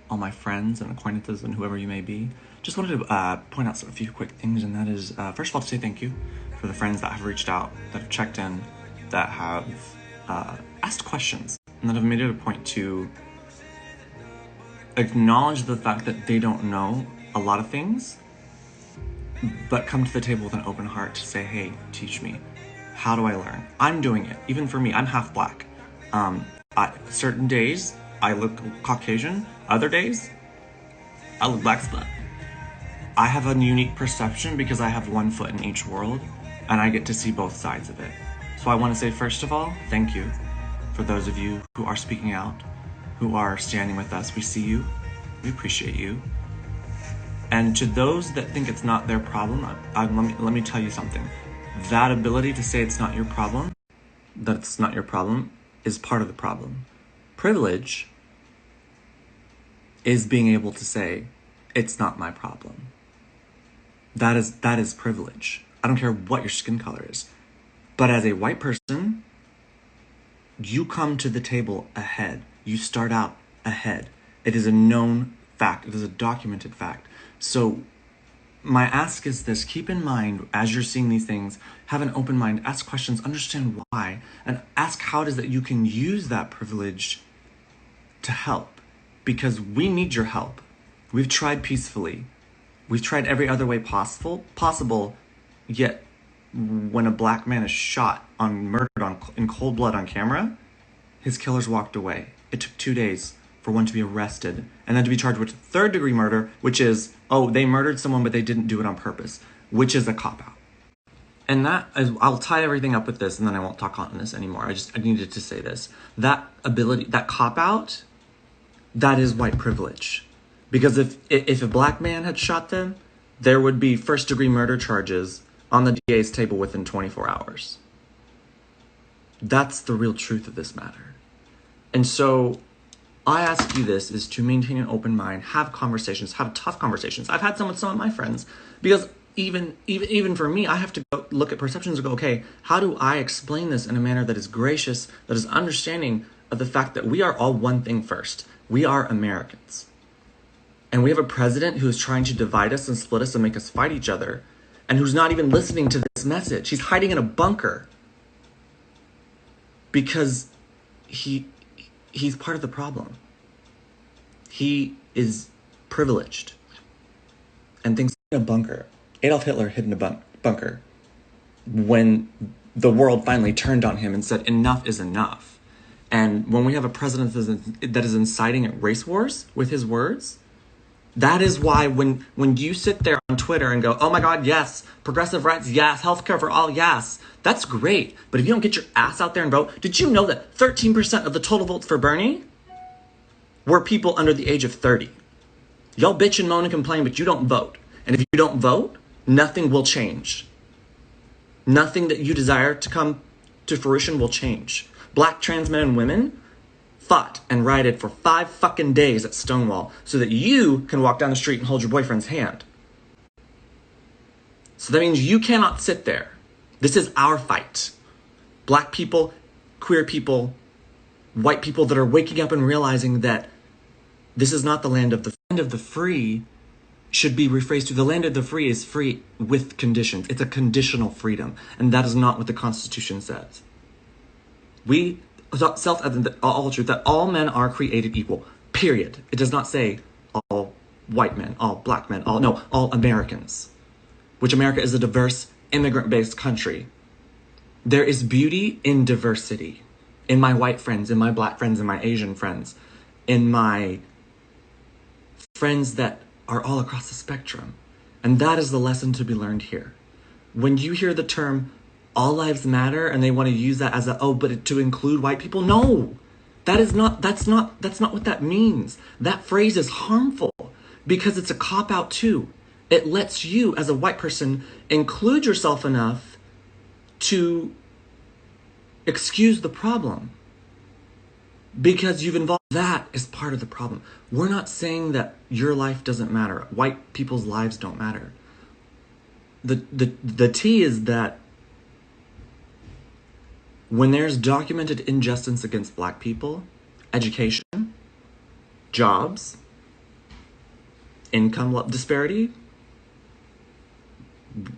all my friends and acquaintances and whoever you may be. Just wanted to point out a few quick things, and that is, first of all, to say thank you for the friends that have reached out, that have checked in, that have asked questions, and that have made it a point to acknowledge the fact that they don't know a lot of things, but come to the table with an open heart to say, hey, teach me. How do I learn? I'm doing it. Even for me, I'm half black. Certain days, I look Caucasian. Other days, I look black as fuck. I have a unique perception because I have one foot in each world, and I get to see both sides of it. So I want to say, first of all, thank you for those of you who are speaking out, who are standing with us. We see you. We appreciate you. And to those that think it's not their problem, let me tell you something. That ability to say it's not your problem, that it's not your problem, is part of the problem. Privilege is being able to say, it's not my problem. That is privilege. I don't care what your skin color is. But as a white person, you come to the table ahead. You start out ahead. It is a known fact. It is a documented fact. So my ask is this: keep in mind as you're seeing these things, have an open mind, ask questions, understand why, and ask how it is that you can use that privilege to help. Because we need your help. We've tried peacefully. We've tried every other way possible, yet when a black man is murdered in cold blood on camera, his killers walked away. It took 2 days for one to be arrested and then to be charged with third-degree murder, which is, they murdered someone but they didn't do it on purpose, which is a cop-out. And I'll tie everything up with this, and then I won't talk on this anymore. I needed to say this. That ability, that cop-out, that is white privilege. Because if a black man had shot them, there would be first-degree murder charges on the DA's table within 24 hours. That's the real truth of this matter. And so I ask you this, is to maintain an open mind, have conversations, have tough conversations. I've had some with some of my friends, because even for me, I have to go look at perceptions and go, okay, how do I explain this in a manner that is gracious, that is understanding of the fact that we are all one thing first. We are Americans. And we have a president who is trying to divide us and split us and make us fight each other, and who's not even listening to this message. He's hiding in a bunker because he's part of the problem. He is privileged and thinks in a bunker. Adolf Hitler hid in a bunker when the world finally turned on him and said, enough is enough. And when we have a president that is inciting race wars with his words, that is why when you sit there on Twitter and go, oh my God, yes, progressive rights, yes, healthcare for all, yes, that's great. But if you don't get your ass out there and vote, did you know that 13% of the total votes for Bernie were people under the age of 30? Y'all bitch and moan and complain, but you don't vote. And if you don't vote, nothing will change. Nothing that you desire to come to fruition will change. Black trans men and women fought and rioted for 5 fucking days at Stonewall so that you can walk down the street and hold your boyfriend's hand. So that means you cannot sit there. This is our fight. Black people, queer people, white people that are waking up and realizing that this is not the land of the free. Should be rephrased to the land of the free is free with conditions. It's a conditional freedom, and that is not what the Constitution says. We self-evident, all truth, that all men are created equal, period. It does not say all white men, all black men, all Americans, which America is a diverse, immigrant-based country. There is beauty in diversity, in my white friends, in my black friends, in my Asian friends, in my friends that are all across the spectrum. And that is the lesson to be learned here. When you hear the term all lives matter and they want to use that as but to include white people, no, that's not what that means. That phrase is harmful because it's a cop-out too. It lets you as a white person include yourself enough to excuse the problem because you've involved. That is part of the problem. We're not saying that your life doesn't matter. White people's lives don't matter. The T is that when there's documented injustice against black people, education, jobs, income disparity,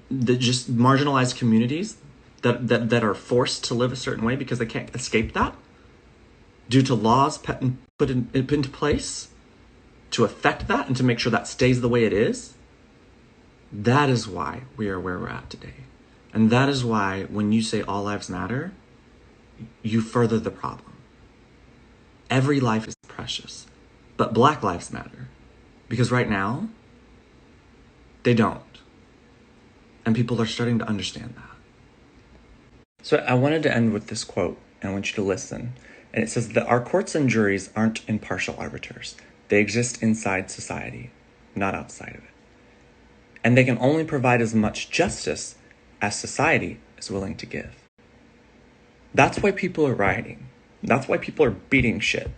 just marginalized communities that are forced to live a certain way because they can't escape that due to laws put into place to affect that and to make sure that stays the way it is. That is why we are where we're at today. And that is why when you say all lives matter, you further the problem. Every life is precious, but Black lives matter. Because right now, they don't. And people are starting to understand that. So I wanted to end with this quote, and I want you to listen. And it says that our courts and juries aren't impartial arbiters. They exist inside society, not outside of it. And they can only provide as much justice as society is willing to give. That's why people are rioting. That's why people are beating shit.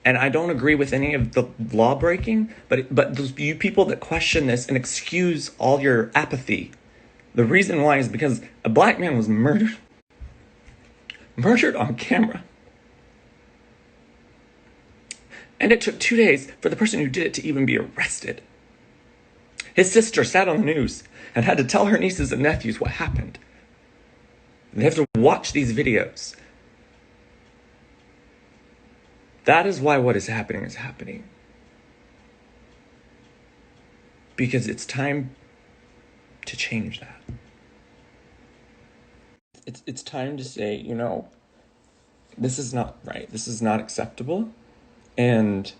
And I don't agree with any of the law breaking, but those you people that question this and excuse all your apathy, the reason why is because a Black man was murdered on camera. And it took 2 days for the person who did it to even be arrested. His sister sat on the news and had to tell her nieces and nephews what happened. They have to watch these videos. That is why what is happening. Because it's time to change that. It's time to say, you know, this is not right. This is not acceptable. And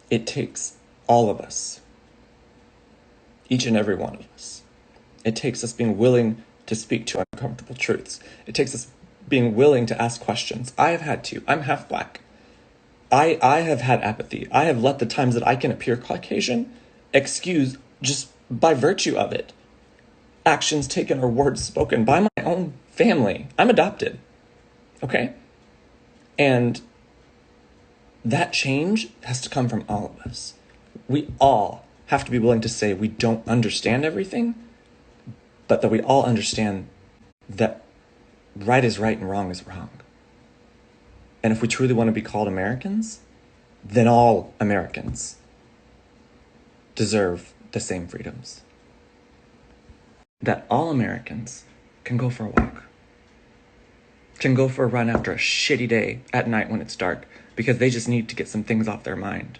it takes all of us, each and every one of us. It takes us being willing to speak to uncomfortable truths. It takes us being willing to ask questions. I have had to. I'm half Black. I have had apathy. I have let the times that I can appear Caucasian excuse just by virtue of it. Actions taken or words spoken by my own family. I'm adopted. Okay? And that change has to come from all of us. We all have to be willing to say we don't understand everything, but that we all understand that right is right and wrong is wrong. And if we truly want to be called Americans, then all Americans deserve the same freedoms. That all Americans can go for a walk, can go for a run after a shitty day at night when it's dark, because they just need to get some things off their mind.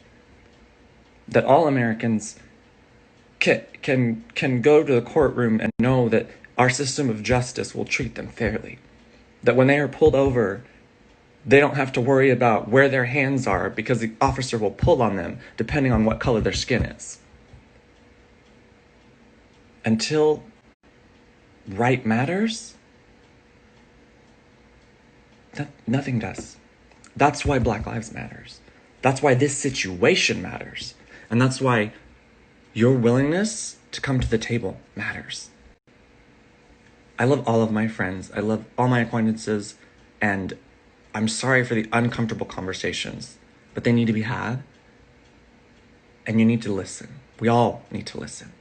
That all Americans can go to the courtroom and know that our system of justice will treat them fairly. That when they are pulled over, they don't have to worry about where their hands are because the officer will pull on them depending on what color their skin is. Until right matters, nothing does. That's why Black Lives Matters. That's why this situation matters. And that's why your willingness to come to the table matters. I love all of my friends. I love all my acquaintances. And I'm sorry for the uncomfortable conversations, but they need to be had. And you need to listen. We all need to listen.